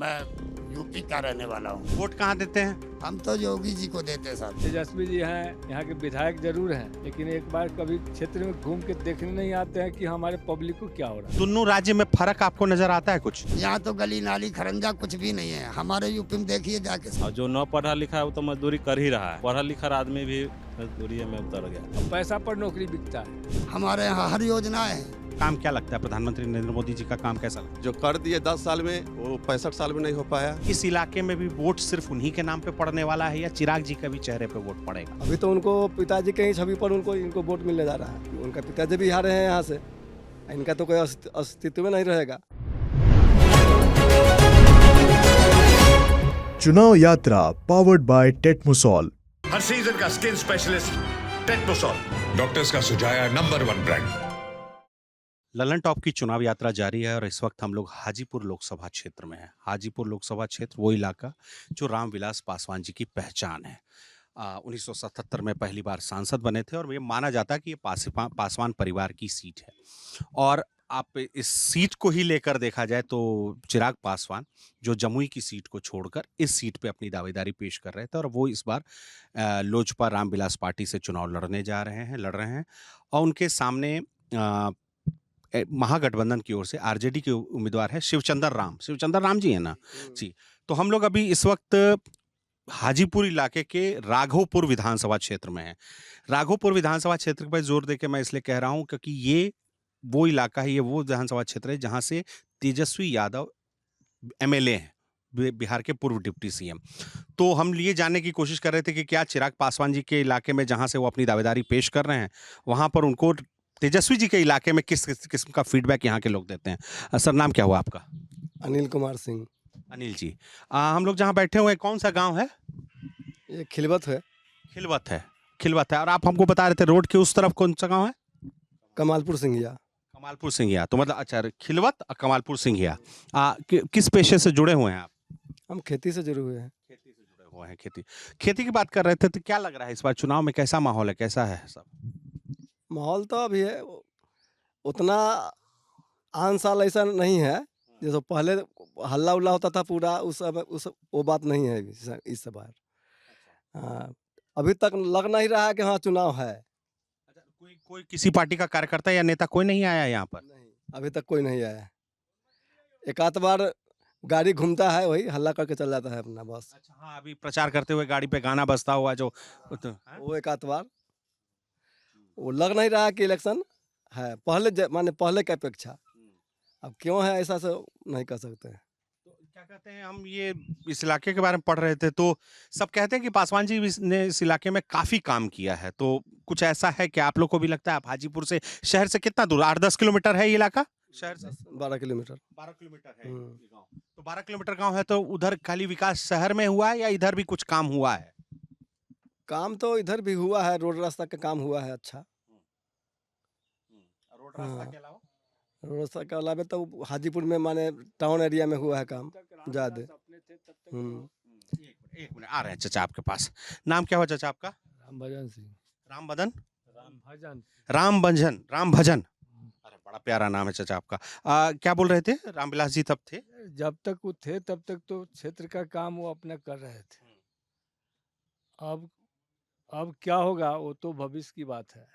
मैं यूपी का रहने वाला हूँ। वोट कहाँ देते हैं? हम तो योगी जी को देते साहब। तेजस्वी जी हैं, यहाँ के विधायक जरूर हैं, लेकिन एक बार कभी क्षेत्र में घूम के देखने नहीं आते हैं कि हमारे पब्लिक को क्या हो रहा है। दोनों राज्य में फर्क आपको नजर आता है कुछ? यहाँ तो गली नाली खरंजा कुछ भी नहीं है। हमारे यूपी में देखिए जाके। और जो न पढ़ा लिखा है वो तो मजदूरी कर ही रहा है, पढ़ा लिखा आदमी भी मजदूरी में उतर गया। पैसा पर नौकरी बिकता है। हमारे यहाँ हर योजना है। काम क्या लगता है प्रधानमंत्री नरेंद्र मोदी जी का काम कैसा लगता है? जो कर दिए 10 साल में वो 65 साल में नहीं हो पाया। इस इलाके में भी वोट सिर्फ उन्हीं के नाम पे पड़ने वाला है या चिराग जी का भी चेहरे पे वोट पड़ेगा? अभी तो उनको पिताजी के ही छवि पर इनको वोट मिलने जा रहा है। उनका पिताजी भी हारे हैं यहाँ से, इनका तो कोई अस्तित्व में नहीं रहेगा। चुनाव यात्रा पावर्ड बाय टेटमोसॉल। हर सीजन का स्किन स्पेशलिस्ट टेटमोसॉल, डॉक्टर्स का सुझाया नंबर 1 ब्रांड। ललन टॉप की चुनाव यात्रा जारी है और इस वक्त हम लोग हाजीपुर लोकसभा क्षेत्र में हैं। हाजीपुर लोकसभा क्षेत्र वो इलाका जो रामविलास पासवान जी की पहचान है। 1977 में पहली बार सांसद बने थे और ये माना जाता है कि ये पासवान परिवार की सीट है। और आप इस सीट को ही लेकर देखा जाए तो चिराग पासवान जो जमुई की सीट को छोड़कर इस सीट पे अपनी दावेदारी पेश कर रहे थे और वो इस बार लोजपा रामविलास पार्टी से चुनाव लड़ रहे हैं और उनके सामने महागठबंधन की ओर से आरजेडी के उम्मीदवार है शिवचंद्र राम जी है ना जी। तो हम लोग अभी इस वक्त हाजीपुर इलाके के राघोपुर विधानसभा क्षेत्र में है। राघोपुर विधानसभा क्षेत्र पर जोर देके मैं इसलिए कह रहा हूं क्योंकि ये वो इलाका है, ये वो विधानसभा क्षेत्र है जहां से तेजस्वी यादव एमएलए हैं, बिहार के पूर्व डिप्टी सीएम। तो हम ये जानने की कोशिश कर रहे थे कि क्या चिराग पासवान जी के इलाके में जहां से वो अपनी दावेदारी पेश कर रहे हैं वहां पर उनको तेजस्वी जी के इलाके में किस किस्म का फीडबैक यहाँ के लोग देते हैं। सर नाम क्या हुआ आपका? अनिल कुमार सिंह। अनिल जी, हम लोग जहाँ बैठे हुए हैं कौन सा गांव है? ये खिलवत है। खिलवत है। और आप हमको बता रहे थे रोड के उस तरफ कौन सा गांव है? कमालपुर सिंघिया। तो मतलब अच्छा, खिलवत और कमालपुर सिंघिया। किस पेशे से जुड़े हुए हैं आप? हम खेती से जुड़े हुए हैं। खेती की बात कर रहे थे तो क्या लग रहा है इस बार चुनाव में कैसा माहौल है, कैसा है सब? माहौल तो अभी है उतना आन साल ऐसा नहीं है जैसे पहले हल्ला उल्ला होता था पूरा उस वो बात नहीं है इस बार। हाँ, अभी तक लग नहीं रहा है कि हाँ चुनाव है। अच्छा, कोई किसी पार्टी का कार्यकर्ता या नेता कोई नहीं आया यहाँ पर? नहीं, अभी तक कोई नहीं आया। एक आध बार गाड़ी घूमता है, वही हल्ला करके चल जाता है अपना बस। अच्छा हाँ, अभी प्रचार करते हुए गाड़ी पे गाना बजता हुआ जो वो एक आध बार वो लग नहीं रहा कि इलेक्शन है माने पहले की अपेक्षा। अब क्यों है ऐसा से नहीं कर सकते। तो क्या कहते हैं, हम ये इस इलाके के बारे में पढ़ रहे थे तो सब कहते हैं कि पासवान जी ने इस इलाके में काफी काम किया है। तो कुछ ऐसा है कि आप लोग को भी लगता है? आप हाजीपुर से शहर से कितना दूर, 8-10 किलोमीटर है ये इलाका शहर से? 12 किलोमीटर। 12 किलोमीटर है गाँव। तो 12 किलोमीटर गाँव है तो उधर खाली विकास शहर में हुआ है या इधर भी कुछ काम हुआ है? काम तो इधर भी हुआ है, रोड रास्ता का काम हुआ है अच्छा। रोड रास्ता के अलावा? रोड रास्ता के अलावा तो हाजीपुर में माने टाउन एरिया में हुआ है काम ज्यादा। एक मिनट आ रहे हैं चाचा आपके पास। नाम क्या हुआ चाचा आपका? रामभजन सिंह। रामभजन। अरे बड़ा प्यारा नाम है चाचा आपका। क्या बोल रहे थे? रामविलास जी तब थे? जब तक वो थे तब तक तो क्षेत्र का काम वो अपना कर रहे थे। अब क्या होगा वो तो भविष्य की बात है।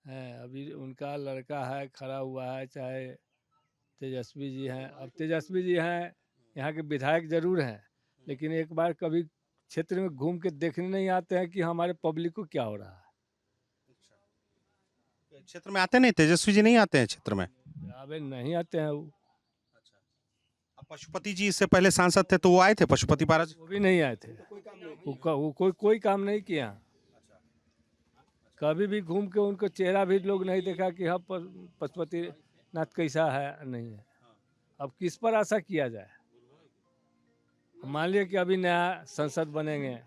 अभी उनका लड़का है खड़ा हुआ है, चाहे तेजस्वी जी हैं। अब तेजस्वी जी हैं, यहाँ के विधायक जरूर हैं, लेकिन एक बार कभी क्षेत्र में घूम के देखने नहीं आते हैं कि हमारे पब्लिक को क्या हो रहा है। क्षेत्र में आते नहीं? तेजस्वी जी नहीं आते हैं क्षेत्र में? अबे नहीं आते हैं वो। अब पशुपति जी इससे पहले सांसद थे तो वो आए थे, पशुपति महाराज? वो भी नहीं आए थे। वो कोई काम नहीं किया। कभी भी घूम के उनको चेहरा भी लोग नहीं देखा कि हाँ पशुपति नाथ कैसा है, नहीं है। अब किस पर आशा किया जाए? मान लिया कि अभी नया संसद बनेंगे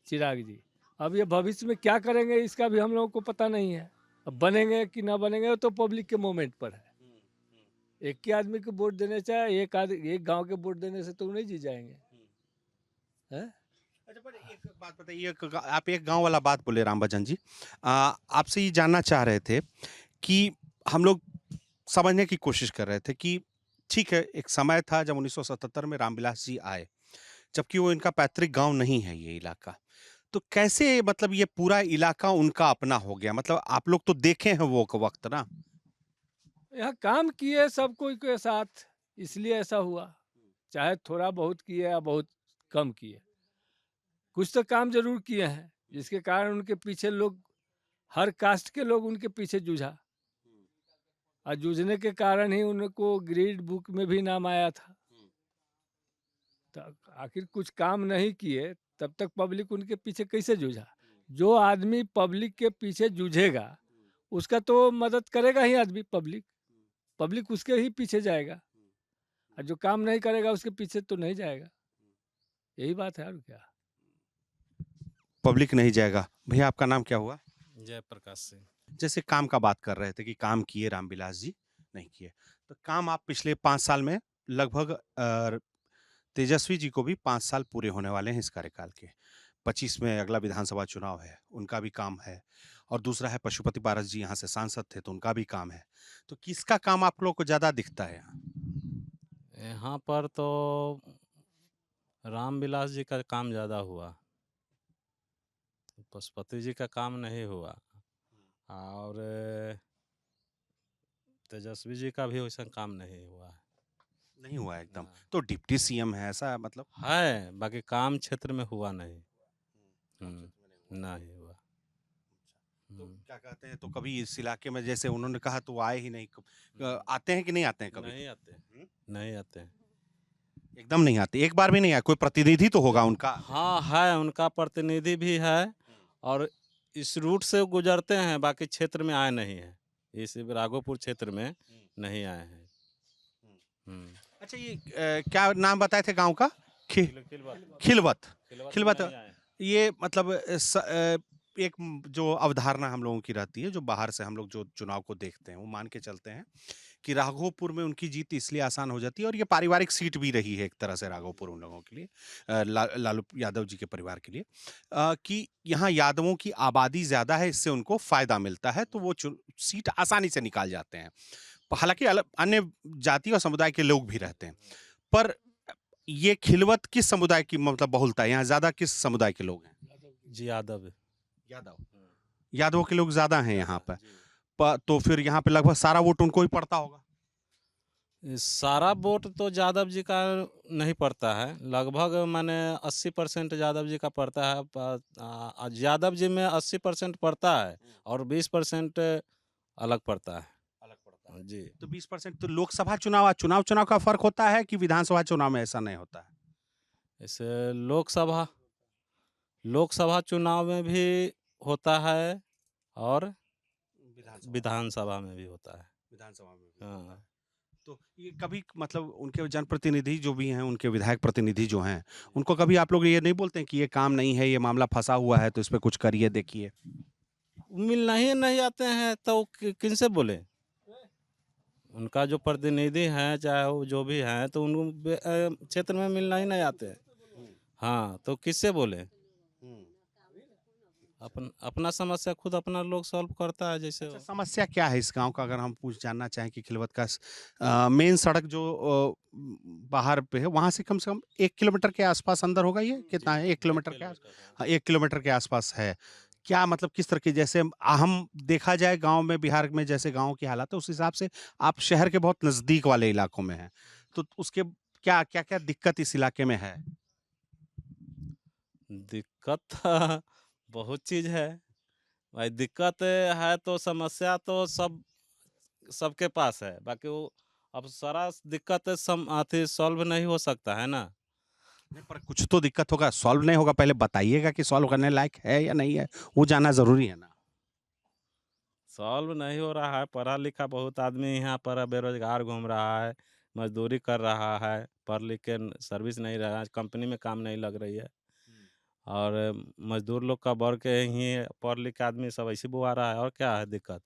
चिराग जी, अब ये भविष्य में क्या करेंगे इसका भी हम लोगों को पता नहीं है। अब बनेंगे कि ना बनेंगे तो पब्लिक के मोमेंट पर है। एक ही आदमी को वोट देने चाहे, एक गांव के वोट देने से तो नहीं जीत जाएंगे। अच्छा पर एक बात बताइए, आप एक गांव वाला बात बोले रामभजन जी, आपसे ये जानना चाह रहे थे कि हम लोग समझने की कोशिश कर रहे थे कि ठीक है, एक समय था जब 1977 में रामविलास जी आए, जबकि वो इनका पैतृक गांव नहीं है ये इलाका। तो कैसे मतलब ये पूरा इलाका उनका अपना हो गया? मतलब आप लोग तो देखे हैं वो वक्त ना। यहाँ काम किए सब कोई के साथ, इसलिए ऐसा हुआ। चाहे थोड़ा बहुत किए या बहुत कम किए, कुछ तो काम जरूर किए हैं, जिसके कारण उनके पीछे लोग, हर कास्ट के लोग उनके पीछे जूझा, और जूझने के कारण ही उनको ग्रीड बुक में भी नाम आया था। तो आखिर कुछ काम नहीं किए तब तक पब्लिक उनके पीछे कैसे जूझा? जो आदमी पब्लिक के पीछे जूझेगा उसका तो मदद करेगा ही आदमी, पब्लिक उसके ही पीछे जाएगा, और जो काम नहीं करेगा उसके पीछे तो नहीं जाएगा। यही बात है, और क्या। पब्लिक नहीं जाएगा। भैया आपका नाम क्या हुआ? जयप्रकाश सिंह। जैसे काम का बात कर रहे थे कि काम किए रामविलास जी, नहीं किए, तो काम आप पिछले 5 साल में लगभग तेजस्वी जी को भी 5 साल पूरे होने वाले हैं इस कार्यकाल के। 25 में अगला विधानसभा चुनाव है, उनका भी काम है। और दूसरा है पशुपति पारस जी यहाँ से सांसद थे तो उनका भी काम है। तो किसका काम आप लोग को ज़्यादा दिखता है यहाँ? यहाँ पर तो रामविलास जी का काम ज़्यादा हुआ, पशुपति जी का काम नहीं हुआ, और तेजस्वी जी का भी वैसा काम नहीं हुआ है। नहीं हुआ है एकदम। हाँ। तो डिप्टी सीएम है ऐसा मतलब? है, बाकी काम क्षेत्र में हुआ नहीं। नहीं हुआ। तो क्या कहते हैं, तो कभी इस इलाके में जैसे उन्होंने कहा तो वो आए ही नहीं, आते हैं कि नहीं आते हैं कभी? नहीं आते, नहीं आते। एकदम नहीं आते, एक बार भी नहीं आया? कोई प्रतिनिधि तो होगा उनका? हाँ है, उनका प्रतिनिधि भी है, और इस रूट से गुजरते हैं, बाकी क्षेत्र में आए नहीं है, इस राघोपुर क्षेत्र में नहीं आए हैं। अच्छा, ये क्या नाम बताए थे गांव का? खिलवत। खिलवत। ये मतलब एक जो अवधारणा हम लोगों की रहती है, जो बाहर से हम लोग जो चुनाव को देखते हैं, वो मान के चलते हैं कि राघोपुर में उनकी जीत इसलिए आसान हो जाती है, और ये पारिवारिक सीट भी रही है एक तरह से राघोपुर उन लोगों के लिए, लालू यादव जी के परिवार के लिए, कि यहाँ यादवों की आबादी ज़्यादा है, इससे उनको फायदा मिलता है, तो वो सीट आसानी से निकाल जाते हैं। हालांकि अन्य जाति और समुदाय के लोग भी रहते हैं, पर ये खिलवत किस समुदाय की मतलब बहुलता है? यहाँ ज्यादा किस समुदाय के लोग हैं? जी यादव यादवों के लोग ज्यादा हैं यहाँ पर। तो फिर यहाँ पे लगभग सारा वोट उनको ही पड़ता होगा? सारा वोट तो यादव जी का नहीं पड़ता है, लगभग माने 80% यादव जी का पड़ता है। यादव जी में 80% पड़ता है और 20% अलग पड़ता है। जी। तो 20% तो लोकसभा चुनाव का फर्क होता है कि विधानसभा चुनाव में ऐसा नहीं होता है? ऐसे लोकसभा चुनाव में भी होता है और विधानसभा में भी होता है। विधानसभा में हाँ। तो ये कभी मतलब उनके जनप्रतिनिधि जो भी हैं, उनके विधायक प्रतिनिधि जो हैं, उनको कभी आप लोग ये नहीं बोलते हैं कि ये काम नहीं है, ये मामला फंसा हुआ है, तो इस पे कुछ करिए, देखिए? मिलना ही नहीं आते हैं तो किन से बोले? उनका जो प्रतिनिधि हैं, चाहे वो जो भी हैं, तो उन क्षेत्र में मिलना ही नहीं आते। हाँ, तो किससे बोले? अपना समस्या खुद अपना लोग सॉल्व करता है। जैसे अच्छा, समस्या क्या है इस गांव का, अगर हम पूछ जानना चाहें कि खिलवत का मेन सड़क जो बाहर पे है, वहां से कम 1 किलोमीटर के आसपास अंदर होगा? ये कितना है? 1 किलोमीटर के आसपास? हाँ, 1 किलोमीटर के आसपास है। क्या मतलब किस तरह की, जैसे हम देखा जाए गांव में, बिहार में जैसे गांव की हालत है, उस हिसाब से आप शहर के बहुत नजदीक वाले इलाकों में हैं, तो उसके क्या क्या क्या दिक्कत इस इलाके में है? दिक्कत बहुत चीज़ है भाई। दिक्कत है तो समस्या तो सबके पास है, बाकी वो अब सारा दिक्कत सॉल्व नहीं हो सकता है ना। नहीं, पर कुछ तो दिक्कत होगा, सॉल्व नहीं होगा, पहले बताइएगा कि सॉल्व करने लायक है या नहीं है, वो जानना जरूरी है ना। सॉल्व नहीं हो रहा है, पढ़ा लिखा बहुत आदमी यहाँ पर बेरोजगार घूम रहा है, मजदूरी कर रहा है, पढ़ लिख के सर्विस नहीं रहा है, कंपनी में काम नहीं लग रही है, और मजदूर लोग का बढ़ के ही पढ़ लिख के आदमी सब ऐसे बुआ रहा है। और क्या है दिक्कत?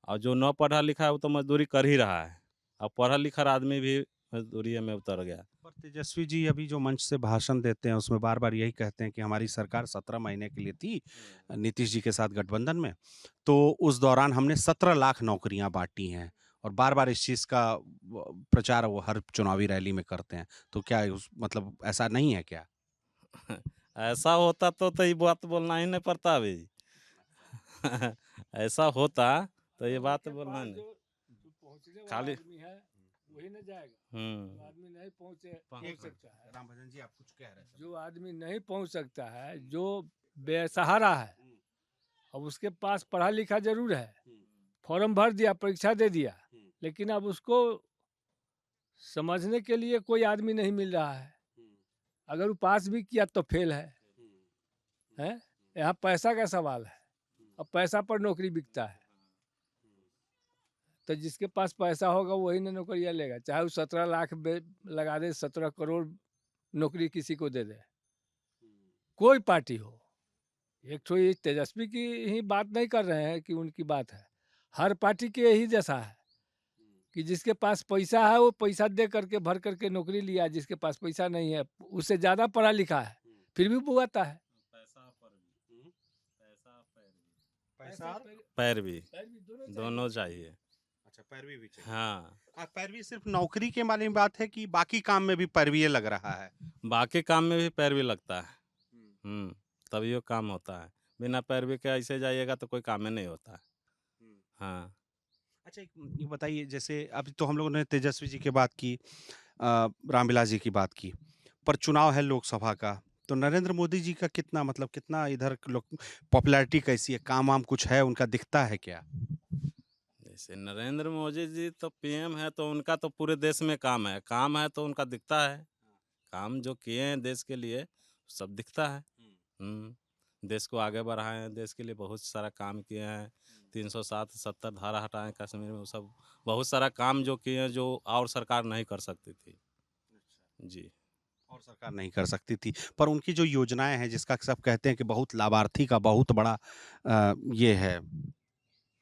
और जो न पढ़ा लिखा है वो तो मजदूरी कर ही रहा है, अब पढ़ा लिखा आदमी भी मजदूरी में उतर गया। पर तेजस्वी जी अभी जो मंच से भाषण देते हैं, उसमें बार बार यही कहते हैं कि हमारी सरकार 17 महीने के लिए थी नीतीश जी के साथ गठबंधन में, तो उस दौरान हमने 17 लाख नौकरियां बांटी हैं, और बार-बार इस चीज़ का प्रचार वो हर चुनावी रैली में करते हैं। तो क्या उस मतलब ऐसा नहीं है क्या? ऐसा होता तो ये बात बोलना ही नहीं पड़ता अभी। ऐसा होता तो ये बात बोलना नहीं। पहुंचने वाला खाली आदमी है वही न जाएगा। जो हम्म आदमी नहीं पहुंच सकता है, राम भजन जी आप कुछ कह रहे थे। जो आदमी नहीं पहुंच सकता है, जो बेसहारा है, अब उसके पास पढ़ा लिखा जरूर है, फॉर्म भर दिया, परीक्षा दे दिया, लेकिन अब उसको समझने के लिए कोई आदमी नहीं मिल रहा है। अगर वो पास भी किया तो फेल है। यहाँ पैसा का सवाल है, अब पैसा पर नौकरी बिकता है। तो जिसके पास पैसा होगा वही ना नौकरियाँ लेगा, चाहे वो 17 लाख लगा दे, 17 करोड़ नौकरी किसी को दे दे, कोई पार्टी हो। एक तो ये तेजस्वी की ही बात नहीं कर रहे हैं कि उनकी बात है, हर पार्टी के यही जैसा है कि जिसके पास पैसा है वो पैसा दे करके भर करके नौकरी लिया, जिसके पास पैसा नहीं है उससे ज़्यादा पढ़ा लिखा है फिर भी बुआता है। पैरवी दोनों चाहिए। अच्छा पैरवी भी चाहिए। हाँ, पैरवी सिर्फ नौकरी के बारे में बात है कि बाकी काम में भी पैरवी ये लग रहा है? बाकी काम में भी पैरवी लगता है। तभी वो काम होता है। बिना पैरवी के ऐसे जाइएगा तो कोई काम ही नहीं होता है। हाँ। अच्छा ये बताइए, जैसे अभी तो हम लोगों ने तेजस्वी जी की बात की, रामविलास जी की बात की, पर चुनाव है लोकसभा का, तो नरेंद्र मोदी जी का कितना मतलब कितना इधर लोग पॉपुलैरिटी कैसी है, काम वाम कुछ है उनका दिखता है क्या? जैसे नरेंद्र मोदी जी तो पीएम है तो उनका तो पूरे देश में काम है तो उनका दिखता है। काम जो किए हैं देश के लिए सब दिखता है। देश को आगे बढ़ाए हैं, देश के लिए बहुत सारा काम किए हैं। 307-70 धारा हटाए कश्मीर में, वो सब बहुत सारा काम जो किए हैं जो और सरकार नहीं कर सकती थी। जी, और सरकार नहीं कर सकती थी, पर उनकी जो योजनाएं हैं जिसका सब कहते हैं कि बहुत लाभार्थी का बहुत बड़ा ये है,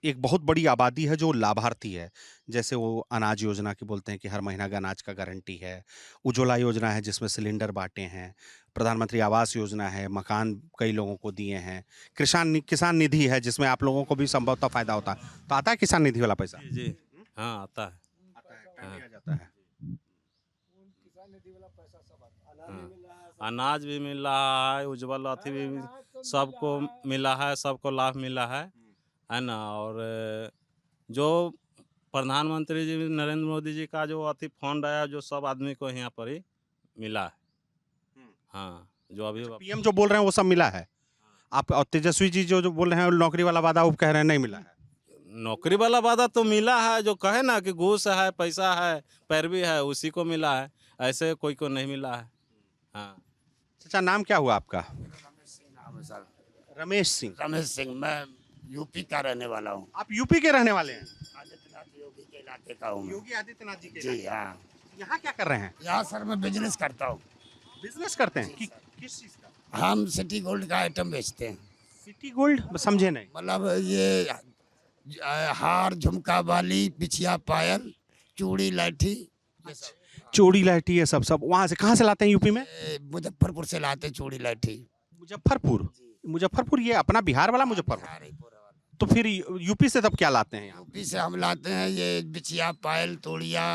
एक बहुत बड़ी आबादी है जो लाभार्थी है। जैसे वो अनाज योजना की बोलते हैं कि हर महीना का अनाज का गारंटी है, उज्ज्वला योजना है जिसमें सिलेंडर बांटे हैं, प्रधानमंत्री आवास योजना है, मकान कई लोगों को दिए हैं, किसान निधि है जिसमें आप लोगों को भी संभवतः फायदा होता है। तो आता है किसान निधि वाला पैसा? जी, हाँ आता है। आता है, टाइम दिया जाता है। अनाज भी मिल रहा है, उज्ज्वल अथी भी सबको मिला है, सबको लाभ मिला है ना। और जो प्रधानमंत्री जी नरेंद्र मोदी जी का जो अथी फंड आया जो सब आदमी को यहाँ पर ही मिला है। हाँ, जो अभी पीएम जो बोल रहे हैं वो सब मिला है आप, और तेजस्वी जी जो बोल रहे हैं नौकरी वाला वादा वो कह रहे हैं नहीं मिला है। नौकरी वाला वादा तो मिला है, जो कहे ना कि घूस है, पैसा है, पैरवी है, उसी को मिला है, ऐसे कोई को नहीं मिला है। हाँ। चाचा नाम क्या हुआ आपका? रमेश सिंह नाम है सर। रमेश सिंह। रमेश सिंह, मैं यूपी का रहने वाला हूँ। आप यूपी के रहने वाले हैं? आदित्यनाथ योगी के इलाके का हूँ मैं। योगी आदित्यनाथ जी के जी इलाके। हाँ। यहाँ क्या कर रहे हैं? यहाँ सर मैं बिजनेस करता हूँ। बिजनेस करते हैं किस चीज का? हम सिटी गोल्ड का आइटम बेचते हैं। सिटी गोल्ड समझे नहीं। मतलब ये हार, झुमका, बाली, बिछिया, पायल, चूड़ी, लाठी, ये सब। चोरी लाठी है सब वहां से कहाँ से लाते हैं यूपी में? मुजफ्फरपुर से लाते हैं चूड़ी लाठी। मुजफ्फरपुर ये अपना बिहार वाला मुजफ्फरपुर। तो फिर यूपी से तब क्या लाते हैं यहाँ? यूपी से हम लाते हैं ये बिछिया, पायल, तोड़िया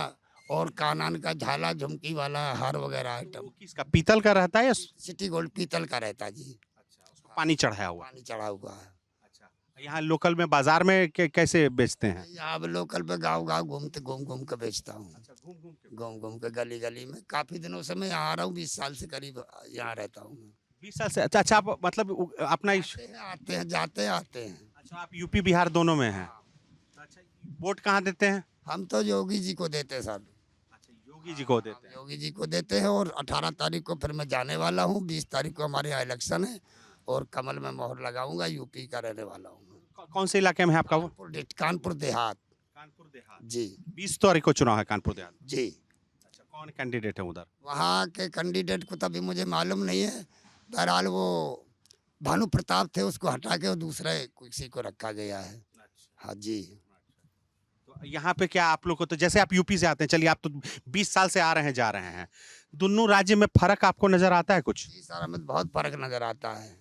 और कानान का झाला, झुमकी वाला हार वगैरह आइटम। वो किसका, पीतल का रहता है या सिटी गोल्ड पीतल का रहता है जी। अच्छा, उसमें पानी चढ़ाया हुआ? पानी चढ़ा हुआ है। अच्छा, यहाँ लोकल में बाजार में कैसे बेचते हैं? यहाँ अब लोकल पे गाँव घूम घूम के बेचता हूँ। घूम घूम के गली गली में। काफी दिनों से मैं यहाँ आ रहा हूँ, 20 साल से करीब यहाँ रहता हूँ मैं। 20 साल से? अच्छा आप मतलब अपना आते हैं जाते आते हैं। अच्छा, आप यूपी बिहार दोनों में हैं? अच्छा, वोट कहाँ देते हैं? हम तो योगी जी को देते हैं सर। अच्छा, योगी जी को देते हैं। योगी जी को देते हैं और 18 तारीख को फिर मैं जाने वाला हूँ। 20 तारीख को हमारे यहाँ इलेक्शन है और कमल में मोहर लगाऊंगा। यूपी का रहने वाला हूँ। कौन से इलाके में है आपका वो? कानपुर देहात। कानपुर देहात जी। 20 तारीख को चुनाव है कानपुर देहात। जी। अच्छा, कौन कैंडिडेट है उधर? वहाँ के कैंडिडेट को तभी मुझे मालूम नहीं है। बहरहाल वो भानु प्रताप थे, उसको हटा के दूसरे किसी को रखा गया है। हाँ जी। तो यहाँ पे क्या आप लोग को, तो जैसे आप यूपी से आते हैं, चलिए आप तो 20 साल से आ रहे हैं जा रहे हैं, दोनों राज्य में फर्क आपको नजर आता है कुछ? जी सर, हमें बहुत फर्क नजर आता है।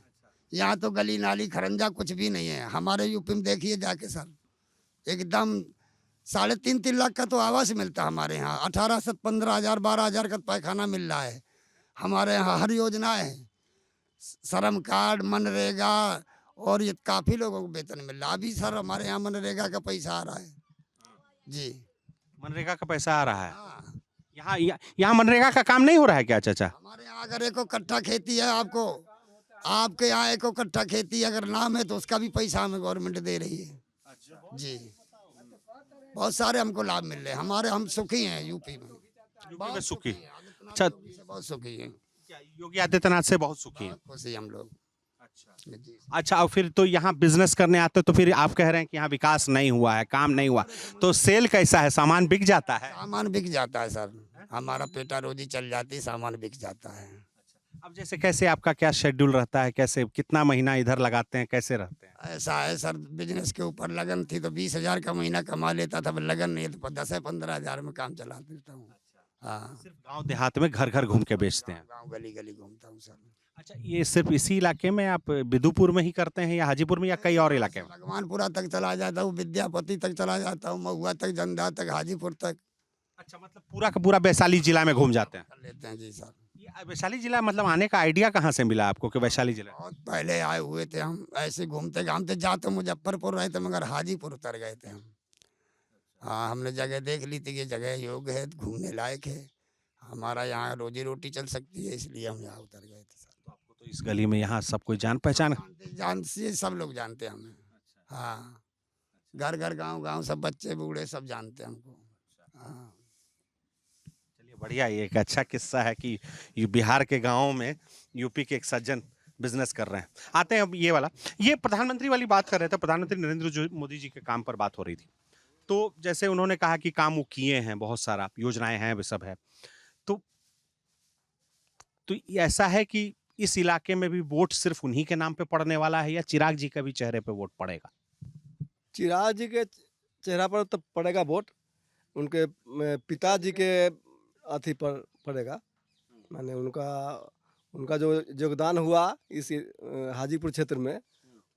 यहाँ तो गली नाली खरंजा कुछ भी नहीं है। हमारे यूपी में देखिए जाके सर, एकदम 3.5 लाख का तो आवास मिलता है हमारे यहाँ। 18 से 15,000 12,000 का पैखाना मिल रहा है हमारे यहाँ। हर योजना है, श्रम कार्ड, मनरेगा, और ये काफ़ी लोगों को वेतन मिल रहा है। अभी सर हमारे यहाँ मनरेगा का पैसा आ रहा है जी। मनरेगा का पैसा आ रहा है हाँ, यहाँ मनरेगा का काम नहीं हो रहा है क्या चाचा? हमारे यहाँ अगर 1 कट्ठा खेती है आपको, आपके यहाँ 1 कट्ठा खेती अगर नाम है तो उसका भी पैसा हमें गवर्नमेंट दे रही है जी। बहुत सारे हमको लाभ मिल रहे हैं हमारे। हम सुखी हैं यूपी में, यूपी में सुखी? अच्छा, अच्छा, बहुत सुखी हैं, योगी आदित्यनाथ से बहुत सुखी हैं। बहुत खुशी हम लोग जी। अच्छा, और फिर तो यहाँ बिजनेस करने आते हो तो फिर आप कह रहे हैं कि यहाँ विकास नहीं हुआ है, काम नहीं हुआ, तो सेल कैसा है? सामान बिक जाता है? सामान बिक जाता है सर, हमारा पेटा रोजी चल जाती है, सामान बिक जाता है। अब जैसे कैसे आपका क्या शेड्यूल रहता है, कैसे कितना महीना इधर लगाते हैं, कैसे रहते हैं? ऐसा है सर, बिजनेस के ऊपर लगन थी तो 20,000 का महीना कमा लेता था, अब लगन नहीं है तो 10-15,000 में काम चला देता हूँ। हाँ, सिर्फ गांव देहात में घर घर घूम के बेचते हैं? गाँव गली गली घूमता हूँ सर। अच्छा, ये सिर्फ इसी इलाके में आप बिदुपुर में ही करते हैं या हाजीपुर में या कई और इलाके में? भगवानपुरा तक चला जाता हूँ, विद्यापति तक चला जाता हूँ, महुआ तक, जंदा तक, हाजीपुर तक अच्छा, मतलब पूरा का पूरा वैशाली जिला में घूम जाते हैं? कर लेते हैं जी सर। ये वैशाली जिला मतलब आने का आइडिया कहाँ से मिला आपको कि वैशाली जिला? बहुत पहले आए हुए थे हम, ऐसे घूमते घामते जाते मुजफ्फरपुर रहे थे मगर हाजीपुर उतर गए थे हम। हाँ, हमने जगह देख ली थी कि जगह योग्य है, घूमने लायक है, हमारा यहाँ रोजी रोटी चल सकती है, इसलिए हम यहाँ उतर गए थे सर। आपको तो इस गली में यहाँ सब कोई जान पहचान? जानते सब लोग जानते हैं हमें। हाँ, घर घर गांव गांव सब बच्चे बूढ़े सब जानते हैं हमको। हाँ, चलिए बढ़िया, ये एक अच्छा किस्सा है कि ये बिहार के गाँव में यूपी के एक सज्जन बिजनेस कर रहे हैं। आते हैं अब ये वाला, ये प्रधानमंत्री वाली बात कर रहे थे, प्रधानमंत्री नरेंद्र मोदी जी के काम पर बात हो रही थी। तो जैसे उन्होंने कहा कि काम वो किए हैं, बहुत सारा योजनाएं हैं, वे सब है, तो ये ऐसा है कि इस इलाके में भी वोट सिर्फ उन्हीं के नाम पे पड़ने वाला है या चिराग जी का भी चेहरे पे वोट पड़ेगा? चिराग जी के चेहरा पर तो पड़ेगा वोट, उनके पिताजी के अथी पर पड़ेगा, माने उनका जो योगदान हुआ इस हाजीपुर क्षेत्र में,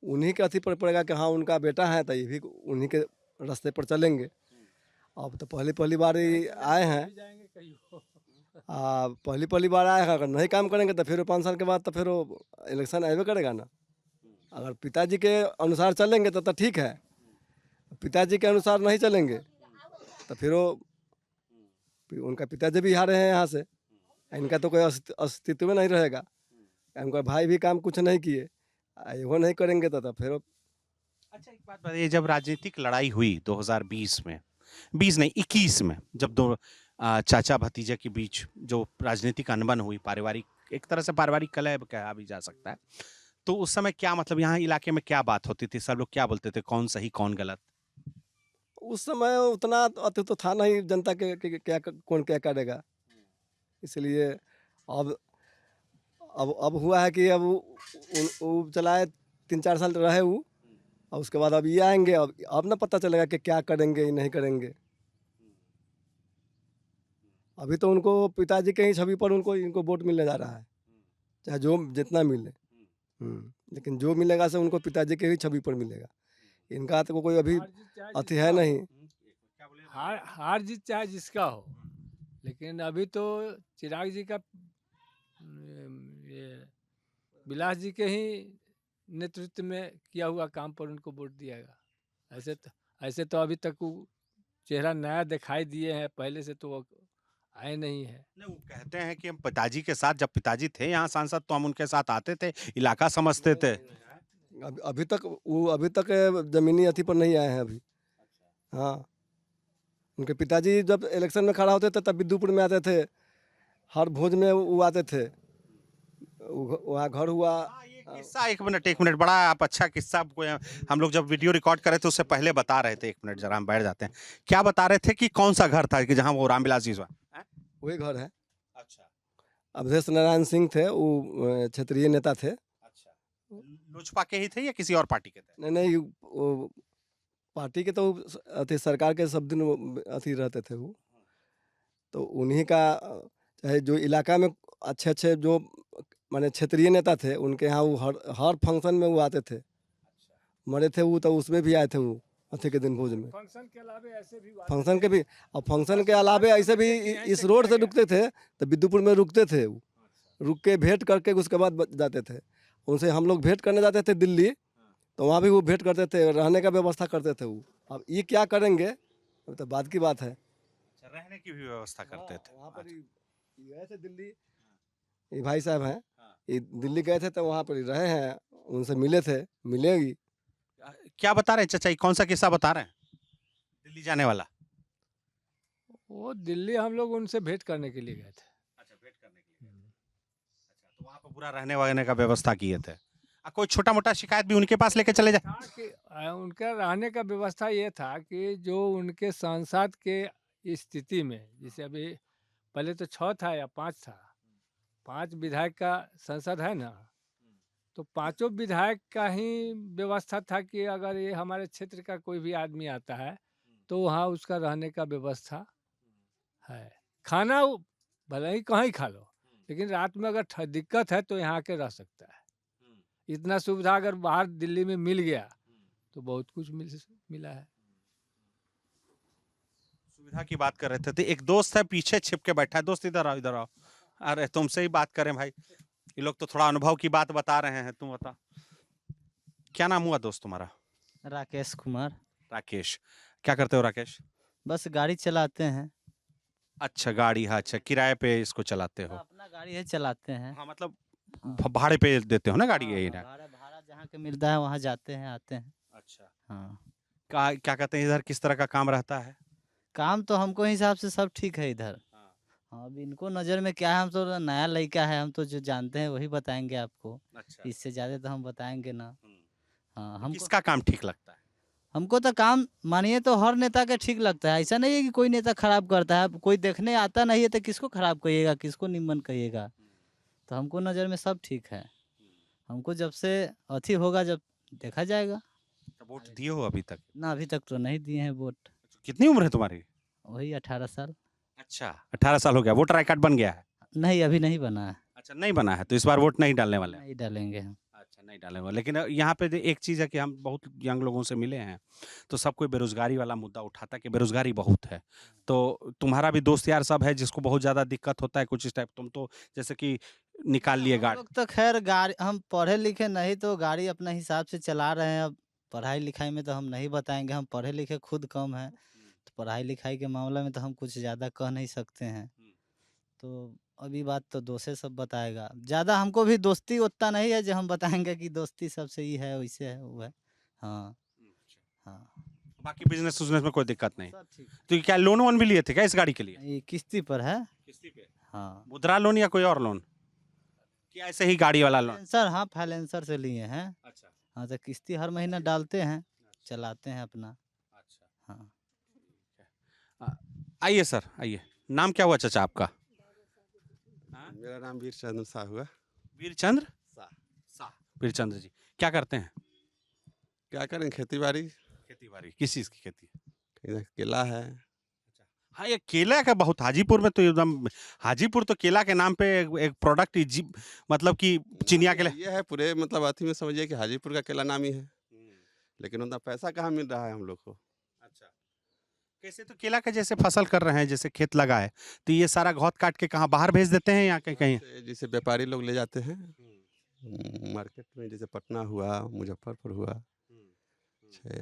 उन्हीं के अथी पर पड़ेगा कि हाँ उनका बेटा है तो ये भी उन्हीं के रास्ते पर चलेंगे। अब तो पहली बार ही आए हैं, पहली बार आए हैं, अगर नहीं काम करेंगे तो फिर 5 साल के बाद तो फिर इलेक्शन आएगा करेगा ना। अगर पिताजी के अनुसार चलेंगे तो ठीक है, पिताजी के अनुसार नहीं चलेंगे तो फिर उनका पिताजी भी हारे हैं यहाँ से, इनका तो कोई अस्तित्व में नहीं रहेगा। उनका भाई भी काम कुछ नहीं किए, वो नहीं करेंगे तो फिर। अच्छा, एक बात बताइए, जब राजनीतिक लड़ाई हुई 2020 में, 20 नहीं 21 में, जब दो चाचा भतीजे के बीच जो राजनीतिक अनबन हुई, पारिवारिक, एक तरह से पारिवारिक कलह कहा भी जा सकता है, तो उस समय क्या मतलब यहाँ इलाके में क्या बात होती थी? सब लोग क्या बोलते थे, कौन सही कौन गलत? उस समय उतना अति तो था नहीं जनता के क्या कौन क्या करेगा, इसलिए अब हुआ है कि अब वो चलाए 3-4 साल रहे वो, और उसके बाद अब ये आएंगे, अब ना पता चलेगा कि क्या करेंगे नहीं करेंगे। अभी तो उनको पिताजी के ही छवि पर इनको वोट मिलने जा रहा है, चाहे जो जितना मिले, लेकिन जो मिलेगा से उनको पिताजी के ही छवि पर मिलेगा, इनका तो कोई अभी अति है नहीं। हार जीत चाहे जिसका हो, लेकिन अभी तो चिराग जी का ये विलास जी के ही नेतृत्व में किया हुआ काम पर उनको वोट दिएगा। ऐसे तो अभी तक वो चेहरा नया दिखाई दिए हैं, पहले से तो वो आए नहीं है। नहीं, वो कहते हैं कि हम पिताजी के साथ, जब पिताजी थे यहाँ सांसद तो हम उनके साथ आते थे, इलाका समझते थे। अभी तक जमीनी अथी पर नहीं आए हैं अभी। हाँ, उनके पिताजी जब इलेक्शन में खड़ा होते थे तब बिद्दुपुर में आते थे, हर भोज में वो आते थे, वहाँ घर हुआ। किस्सा एक मिनट, बड़ा आप अच्छा किस्सा हम लोग जब वीडियो रिकॉर्ड कर रहे थे उससे पहले बता रहे थे, 1 मिनट जरा हम बैठ जाते हैं। क्या बता रहे थे कि कौन सा घर था कि जहाँ वो रामविलास जी वही घर है। अच्छा, अवधेश नारायण सिंह थे, वो क्षेत्रीय नेता थे। अच्छा, लोजपा के ही थे या किसी और पार्टी के थे? नहीं, वो पार्टी के तो अथी सरकार के सब दिन अथी रहते थे वो, तो उन्हीं का चाहे जो इलाका में अच्छे जो माने क्षेत्रीय नेता थे, उनके यहाँ वो हर फंक्शन में वो आते थे। मरे थे वो तो उसमें भी आए थे वो, अथी के दिन भोज में। फंक्शन के अलावे ऐसे भी फंक्शन के भी, और फंक्शन के अलावे ऐसे भी इस रोड से रुकते थे तो विद्युपुर में रुकते थे वो, रुक के भेंट करके उसके बाद जाते थे। उनसे हम लोग भेंट करने जाते थे दिल्ली, तो वहाँ भी वो भेंट करते थे, रहने का व्यवस्था करते थे वो। अब ये क्या करेंगे अब तो बाद की बात है। रहने की भी व्यवस्था करते थे। वहाँ पर गए थे दिल्ली, ये भाई साहब हैं, ये दिल्ली गए थे तो वहाँ पर रहे हैं, उनसे मिले थे, मिलेगी। क्या बता रहे हैं चाचा, कौन सा किस्सा बता रहे हैं दिल्ली जाने वाला? वो दिल्ली हम लोग उनसे भेंट करने के लिए गए थे। अच्छा, भेंट करने के लिए। अच्छा, तो वहाँ पर पूरा रहने वहने का व्यवस्था किए थे। कोई छोटा मोटा शिकायत भी उनके पास लेके चले जाए? था कि उनका रहने का व्यवस्था ये था कि जो उनके सांसद के स्थिति में, जैसे अभी पहले तो 6 था या 5 था, 5 विधायक का संसद है ना, तो 5 विधायक का ही व्यवस्था था कि अगर ये हमारे क्षेत्र का कोई भी आदमी आता है तो वहाँ उसका रहने का व्यवस्था है। खाना भले ही कहीं खा लो, लेकिन रात में अगर दिक्कत है तो यहाँ के रह सकता है। इतना सुविधा अगर बाहर दिल्ली में मिल गया तो बहुत कुछ मिला है। सुविधा की बात कर रहे थे, तो एक दोस्त है पीछे छिप के बैठा है। दोस्त इधर आओ, इधर आओ। अरे तुमसे ही बात करें भाई, ये लोग तो थोड़ा अनुभव की बात बता रहे हैं। तुम बता, क्या नाम हुआ दोस्त तुम्हारा? राकेश कुमार। राकेश, क्या करते हो राकेश? बस गाड़ी चलाते हैं। अच्छा, गाड़ी है। अच्छा, किराए पे इसको चलाते हो? अपना गाड़ी है, चलाते हैं। हाँ, मतलब भाड़े पे देते हो ना गाड़ी? यही ना? भाड़ा जहाँ के मिलता है वहाँ जाते हैं, आते हैं। अच्छा, हाँ। क्या कहते हैं, इधर किस तरह का काम रहता है? काम तो हमको हिसाब से सब ठीक है इधर। हाँ, अब इनको नज़र में क्या है, हम तो नया लड़का है, हम तो जो जानते हैं वही बताएंगे आपको। अच्छा, इससे ज़्यादा तो हम बताएंगे ना। हाँ, तो हमको किसका काम ठीक लगता है? हमको तो काम मानिए तो हर नेता का ठीक लगता है। ऐसा नहीं है कि कोई नेता खराब करता है। अब कोई देखने आता नहीं है तो किसको खराब कहिएगा, किसको निमन कहिएगा। तो हमको नज़र में सब ठीक है। हमको जब से अथी होगा जब देखा जाएगा। तो वोट दिए हो अभी तक? ना, अभी तक तो नहीं दिए हैं वोट। कितनी उम्र है तुम्हारी? वही 18 साल। अच्छा, 18 साल हो गया। वोटर आई कार्ड बन गया है? नहीं, अभी नहीं बना है। अच्छा, नहीं बना है, तो इस बार वोट नहीं डालने वाले हैं? नहीं डालेंगे हम। अच्छा, नहीं डालेंगे। लेकिन यहाँ पे एक चीज़ है कि हम बहुत यंग लोगों से मिले हैं, तो सब कोई बेरोजगारी वाला मुद्दा उठाता है कि बेरोजगारी बहुत है। तो तुम्हारा भी दोस्त यार सब है जिसको बहुत ज़्यादा दिक्कत होता है कुछ इस टाइप? तुम तो जैसे कि निकाल लिए हम गाड़ी। लोग तो खैर गाड़ी, हम पढ़े लिखे नहीं तो गाड़ी अपना हिसाब से चला रहे हैं। अब पढ़ाई लिखाई में तो हम नहीं बताएंगे, हम पढ़े लिखे खुद कम हैं। तो पढ़ाई लिखाई के मामले में तो हम कुछ ज़्यादा कह नहीं सकते हैं। तो अभी बात तो दोस्त सब बताएगा। ज़्यादा हमको भी दोस्ती उतना नहीं है जो हम बताएंगे कि दोस्ती सबसे ही है, वैसे है, वो है। हाँ हाँ, बाकी बिजनेस उजनेस में कोई दिक्कत नहीं? सब ठीक। तो क्या लोन वोन भी लिए थे क्या इस गाड़ी के लिए? ये किस्ती पर है। किस्ती पे? हाँ, मुद्रा लोन या कोई और लोन? क्या ऐसे ही गाड़ी वाला लोन? फाइनेंसर, हाँ फाइनेंसर से लिए हैं। अच्छा, हाँ, तो किस्ती हर महीना डालते हैं, चलाते हैं अपना। अच्छा। हाँ, आइए सर, आइए। नाम क्या हुआ चाचा आपका? मेरा नाम वीरचंद्र शाह हुआ। वीरचंद्र शाह। वीरचंद्र जी, क्या करते हैं? क्या करें, खेती बाड़ी। खेती बाड़ी, किस चीज़ की खेती? इधर केला है। हाँ, ये केला का बहुत, हाजीपुर में तो एकदम, हाजीपुर तो केला के नाम पे एक प्रोडक्ट मतलब कि चिनिया केला। ये है पूरे मतलब अथी में समझिए कि हाजीपुर का केला नामी है, लेकिन उतना पैसा कहाँ मिल रहा है हम लोग को। अच्छा, कैसे? तो केला का जैसे फसल कर रहे हैं, जैसे खेत लगा है, तो ये सारा घौत काट के कहाँ बाहर भेज देते हैं या कहीं कहीं? जैसे व्यापारी लोग ले जाते हैं मार्केट में, जैसे पटना हुआ, मुजफ्फरपुर हुआ,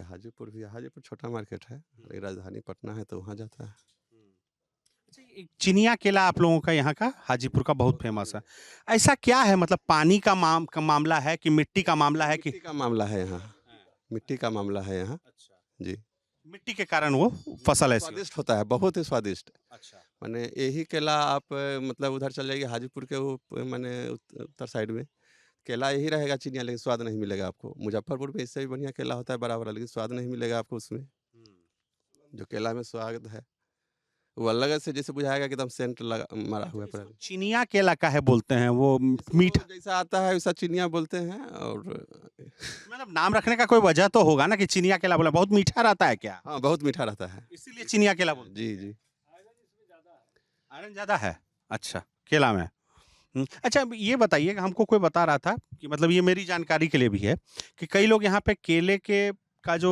हाजीपुर भी। हाजीपुर छोटा मार्केट है, लेकिन राजधानी पटना है तो वहाँ जाता है। चिनिया केला आप लोगों का यहाँ का हाजीपुर का बहुत फेमस है। ऐसा क्या है, मतलब पानी का मामला है कि मिट्टी का मामला है कि? मिट्टी का मामला है यहाँ, मिट्टी का मामला है यहाँ जी। मिट्टी के कारण वो फसल ऐसी स्वादिष्ट होता है, बहुत ही स्वादिष्ट। अच्छा, माने यही केला आप मतलब उधर चल जाइए हाजीपुर के वो माने उत्तर साइड में केला यही रहेगा चिनिया, लेकिन स्वाद नहीं मिलेगा आपको। मुजफ्फरपुर में इससे भी बढ़िया केला होता है बड़ा बड़ा, लेकिन स्वाद नहीं मिलेगा आपको उसमें। जो केला में स्वाद है वो अलग से जैसे बुझाएगा कि एकदम सेंट लगा मारा हुआ है। चिनिया केला का है बोलते हैं, वो मीठा जैसा आता है वैसा चिनिया बोलते हैं। और मतलब नाम रखने का कोई वजह तो होगा ना कि चिनिया केला बोला? बहुत मीठा रहता है क्या? हाँ, बहुत मीठा रहता है, इसीलिए चिनिया केला बोलते जी जी। आयरन ज़्यादा है? अच्छा, केला में। अच्छा, ये बताइए कि हमको कोई बता रहा था कि मतलब ये मेरी जानकारी के लिए भी है कि कई लोग यहाँ पे केले के का जो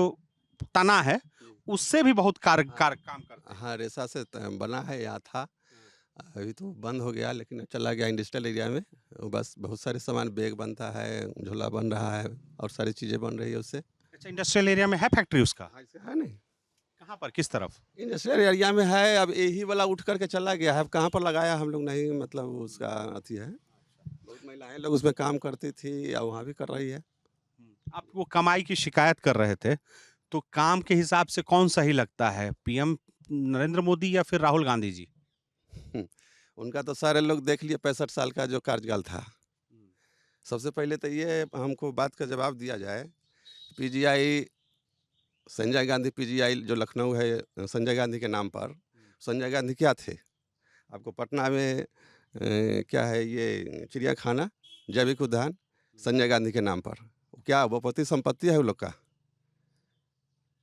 तना है उससे भी बहुत काम करता है। हाँ, रेसा से बना है, यहाँ था, अभी तो बंद हो गया, लेकिन चला गया इंडस्ट्रियल एरिया में। बस बहुत सारे सामान, बैग बनता है, झोला बन रहा है और सारी चीज़ें बन रही है उससे। अच्छा, इंडस्ट्रियल एरिया में है फैक्ट्री उसका? हाँ, ऐसे है नहीं, कहाँ पर, किस तरफ? इंडस्ट्रियल एरिया में है। अब यही वाला उठ करके चला गया है, अब कहाँ पर लगाया हम लोग नहीं, मतलब उसका अथी है। बहुत महिलाएं लोग उसमें काम करती थी, और वहाँ भी कर रही है। आप वो कमाई की शिकायत कर रहे थे, तो काम के हिसाब से कौन सही लगता है, पीएम नरेंद्र मोदी या फिर राहुल गांधी जी? उनका तो सारे लोग देख लिए, 65 साल का जो कार्यकाल था। सबसे पहले तो ये हमको बात का जवाब दिया जाए, पीजीआई, संजय गांधी पीजीआई जो लखनऊ है संजय गांधी के नाम पर, संजय गांधी क्या थे? आपको पटना में क्या है ये चिड़ियाखाना, जैविक उद्यान, संजय गांधी के नाम पर। क्या वो पति संपत्ति है वो लोग का?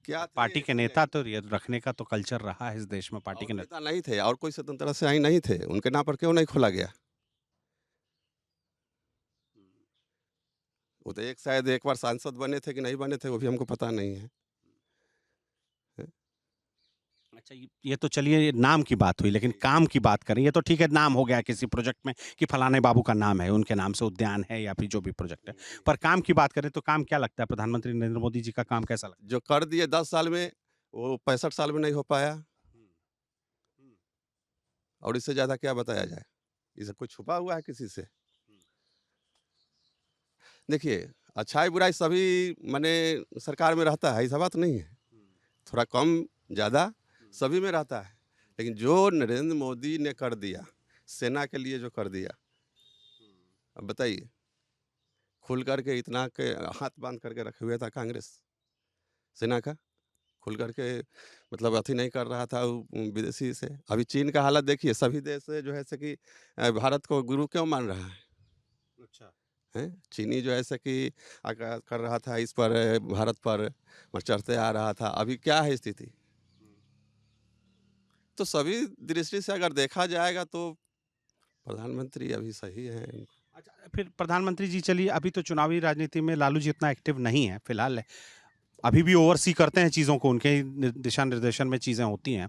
क्या थे? पार्टी के नेता तो ये रखने का तो कल्चर रहा है इस देश में, पार्टी और के नेता। नेता नहीं थे, और कोई स्वतंत्रता सेनानी नहीं थे, उनके नाम पर क्यों नहीं खोला गया? वो तो शायद एक बार सांसद बने थे कि नहीं बने थे, वो भी हमको पता नहीं है। अच्छा, ये तो चलिए नाम की बात हुई, लेकिन काम की बात करें। ये तो ठीक है, नाम हो गया किसी प्रोजेक्ट में कि फलाने बाबू का नाम है, उनके नाम से उद्यान है या फिर जो भी प्रोजेक्ट है, पर काम की बात करें तो काम क्या लगता है? प्रधानमंत्री नरेंद्र मोदी जी का काम कैसा लगता जो कर दिए 10 साल में, वो 65 साल में नहीं हो पाया, और इससे ज़्यादा क्या बताया जाए? इसे कुछ छुपा हुआ है किसी से? देखिए, अच्छाई बुराई सभी माने सरकार में रहता है, ऐसा बात नहीं है। थोड़ा कम ज़्यादा सभी में रहता है, लेकिन जो नरेंद्र मोदी ने कर दिया, सेना के लिए जो कर दिया, अब बताइए, खुल करके इतना के हाथ बांध करके रखे हुए था कांग्रेस सेना का, खुल करके मतलब अथी नहीं कर रहा था विदेशी से। अभी चीन का हालत देखिए, सभी देश जो है से कि भारत को गुरु क्यों मान रहा है? अच्छा, हैं? चीनी जो ऐसे कि कर रहा था इस पर, भारत पर चढ़ते आ रहा था, अभी क्या है स्थिति? तो सभी दृष्टि से अगर देखा जाएगा तो प्रधानमंत्री अभी सही है। अच्छा, फिर प्रधानमंत्री जी, चलिए अभी तो चुनावी राजनीति में लालू जी इतना एक्टिव नहीं है फिलहाल, अभी भी ओवरसी करते हैं चीज़ों को, उनके दिशा निर्देशन में चीज़ें होती हैं।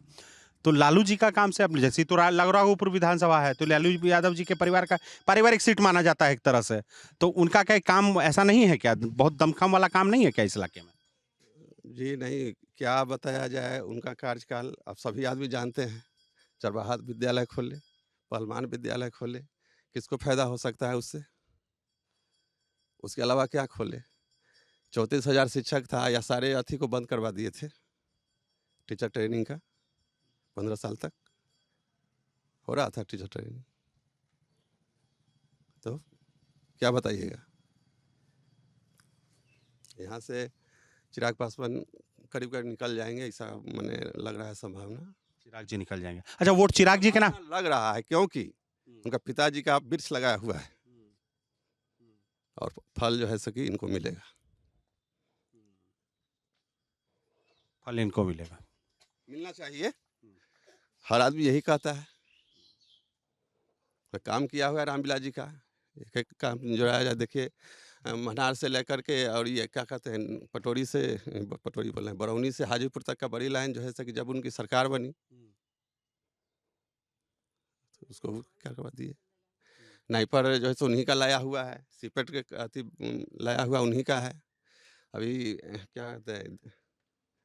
तो लालू जी का काम से अब जैसे तो राघोपुर विधानसभा है, तो लालू यादव जी के परिवार का पारिवारिक सीट माना जाता है एक तरह से, तो उनका क्या काम ऐसा नहीं है क्या, बहुत दमखम वाला काम नहीं है क्या इस इलाके में? जी नहीं, क्या बताया जाए, उनका कार्यकाल अब सभी आदमी जानते हैं। चरवाहा विद्यालय खोले, पहलवान विद्यालय खोले, किसको फायदा हो सकता है उससे? उसके अलावा क्या खोले? 34,000 शिक्षक था, या सारे अथी को बंद करवा दिए थे, टीचर ट्रेनिंग का 15 साल तक हो रहा था टीचर ट्रेनिंग, तो क्या बताइएगा? यहाँ से चिराग पासवान करीब करीब निकल जाएंगे, ऐसा मैंने लग रहा है संभावना। चिराग जी निकल जाएंगे? अच्छा, वोट चिराग जी के नाम लग रहा है, क्योंकि उनका पिताजी का वृक्ष लगाया हुआ है, और फल जो है सकी इनको मिलेगा, फल इनको मिलेगा, मिलना चाहिए। हर आदमी यही कहता है। तो काम किया हुआ है रामविलास जी का, एक एक काम जो है, देखिए मनार से लेकर के, और ये क्या कहते हैं, पटोरी बोल रहे हैं, बरौनी से हाजीपुर तक का बड़ी लाइन जो है सकी, जब उनकी सरकार बनी तो उसको क्या करवा दिए। नाइपर जो है सो उन्हीं का लाया हुआ है, सीपेट के अथी लाया हुआ उन्हीं का है। अभी क्या कहते हैं,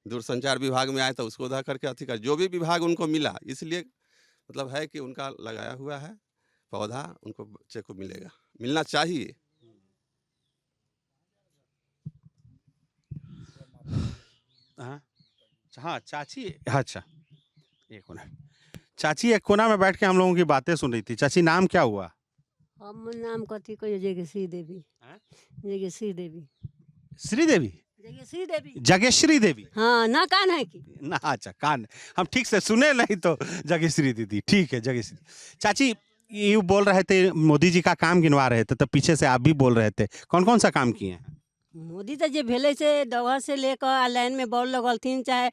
दूरसंचार विभाग में आए तो उसको उधा करके अथी कर, जो भी विभाग उनको मिला, इसलिए मतलब है कि उनका लगाया हुआ है पौधा, उनको बच्चे को मिलेगा, मिलना चाहिए। हाँ चाची, अच्छा एक मिनट, चाची एक कोना में बैठ के हम लोगों की बातें सुन रही थी। चाची नाम क्या हुआ? हम नाम कथी कहियो, जगश्री देवी। जगश्री देवी, श्रीदेवी, जगश्री देवी, जगेश्री देवी। हाँ ना, कान है कि ना, अच्छा कान, हम ठीक से सुने नहीं तो जगेश्री दीदी, ठीक है जगेश्री। चाची ये बोल रहे थे, मोदी जी का काम गिनवा रहे थे, तो पीछे से आप भी बोल रहे थे, कौन कौन सा काम किए हैं? मोदी तो जे भेले से डगर से लेकर लाइन में बॉल लगलथिन, चाहे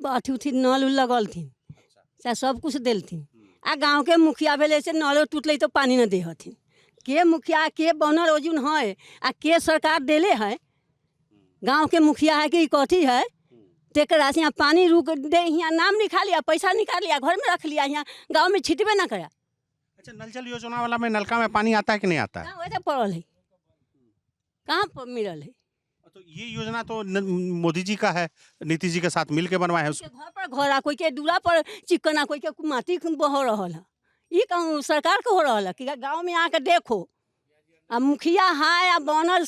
अथी उथी नल उल लगलथिन, चाहे सब कुछ देलथिन। आ गाँव के मुखिया भेले से नल टूटले तो पानी न दे हथिन। के मुखिया के बनल ओजुन है, आ के सरकार देले है, गांव के मुखिया है कि कथी है, तेकरा से यहाँ पानी रुक दे, यहाँ नाम लिखा लिया, पैसा निकाल लिया, घर में रख लिया, यहाँ गांव में छिटबे ना करा। अच्छा, नल जल योजना वाला में नलका में पानी आता है कि नहीं आता है? कहाँ वैसे पड़ल है, कहाँ पर मिलल है? तो ये योजना तो मोदी जी का है, नीतीश जी के साथ मिल के बनवाए हैं कोई के घर पर घर आ, कोई के दूरा पर चिकना, कोई के माटी बह रहा है। ये कहूँ सरकार के हो रहा है कि गाँव में आके देखो, अब मुखिया है या बनल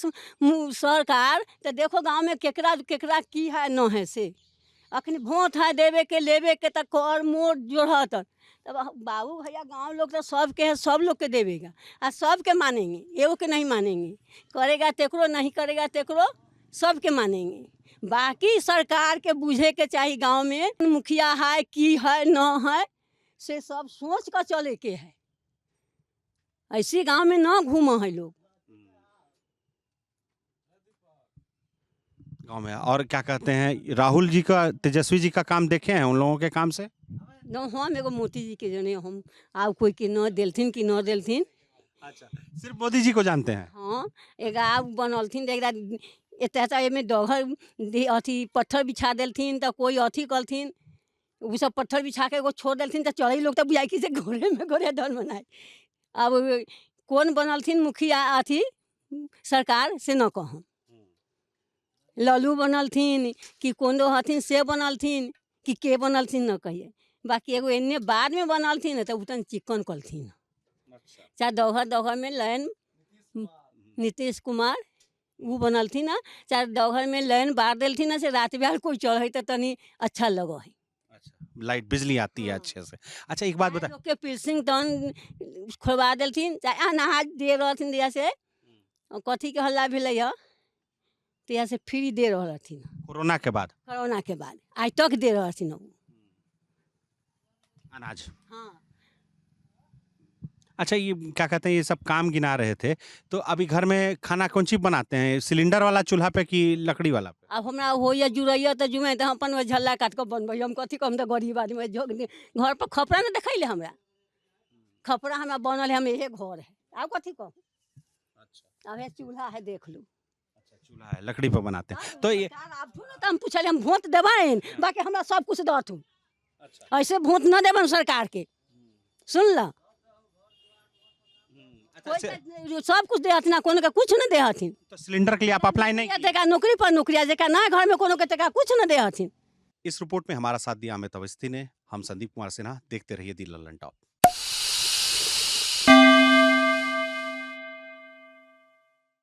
सरकार तो देखो गांव में केकरा केकरा की है न है से। अखनी वोट है देवे के लेवे के तो कर मोड़ जोड़त, तब बाबू भैया गांव लोग तो सब के है, सब लोग के देवेगा और सब के मानेंगे, एगो के नहीं मानेंगे। करेगा तेकरो, नहीं करेगा तेकरो, सब के मानेंगे। बाकी सरकार के बुझे के चाहिए गांव में मुखिया है की है न है से सब सोच कर चले के है। ऐसे गांव में ना घूमा है लोग गांव में। और क्या कहते हैं, राहुल जी का, तेजस्वी जी का काम देखे हैं उन लोगों के काम से? न हम एगो मोदी जी के जने हम आउ कोई के न देलथिन कि न देलथिन। अच्छा, सिर्फ मोदी जी को जानते हैं? हाँ, एगो आउ बनलथिन एत में डगर अथी पत्थर बिछा देलथिन तो कोई अथी कलथिन, वो सब पत्थर बिछा के एगो छोड़ देलथिन तो चढ़ई लोग तो बुझाई कि से घोड़े में घोड़े डर बनाए। अब कौन बनलथिन मुखिया अथी सरकार से न कहूँ, लल्लू बनलथिन कि कोंडो हथिन से बनलथिन कि के बनलथिन न कहिए। बाकी एगो एन्ने बाद में बनलथिन तो उतन चिकन कलथिन। चाहे दौहर दौहर में लाइन नीतीश कुमार वो बनलथिन ना, चाहे दौहर में लाइन बार देलथिन से रात बिहार कोई चढ़े तो तनी अच्छा लगो है। लाइट बिजली आती है अच्छे से। अच्छा, एक बात बता, लोग के पिल्सिंग तन खोलवा देलथिन, चाहे अनाज दे रहथिन दिया से कथी के हल्ला भेलै है तो यहाँ से फ्री दे रहथिन कोरोना के बाद? कोरोना के बाद आज तक दे रहथिन अनाज। हाँ। अच्छा, ये क्या कहते हैं, ये सब काम गिना रहे थे, तो अभी घर में खाना कौन चीज बनाते हैं, सिलेंडर वाला चूल्हा पे कि लकड़ी वाला पे? अब हमरा होइए जुड़ैया तो जुमे तो हम अपन झल्ला काट के बनबै, हम कथी कम तो गरीब आदमी घर पर खपरा न देखैले हमरा, खपरा हमरा बनल है, हम यही घर है, अब कथी कहूँ। अच्छा, अब चूल्हा है देख लू। अच्छा, चूल्हा है, लकड़ी पे बनाते हैं। तो ये हम पूछल हम वोट देबन, बाकी हमरा सब कुछ दतू। ऐसे वोट न देबन सरकार के, सुन ला। सब कुछ दे हथिन, कोनो के कुछ न दे हथिन। तो सिलेंडर के लिए आप अप्लाई नहीं किए? नौकरी पर नौकरिया जेका ना घर में कोनो के तका कुछ न दे हथिन। इस रिपोर्ट में हमारा साथ दिया अमित अवस्थी ने। हम संदीप कुमार सिन्हा, देखते रहिए दी लल्लन टॉप।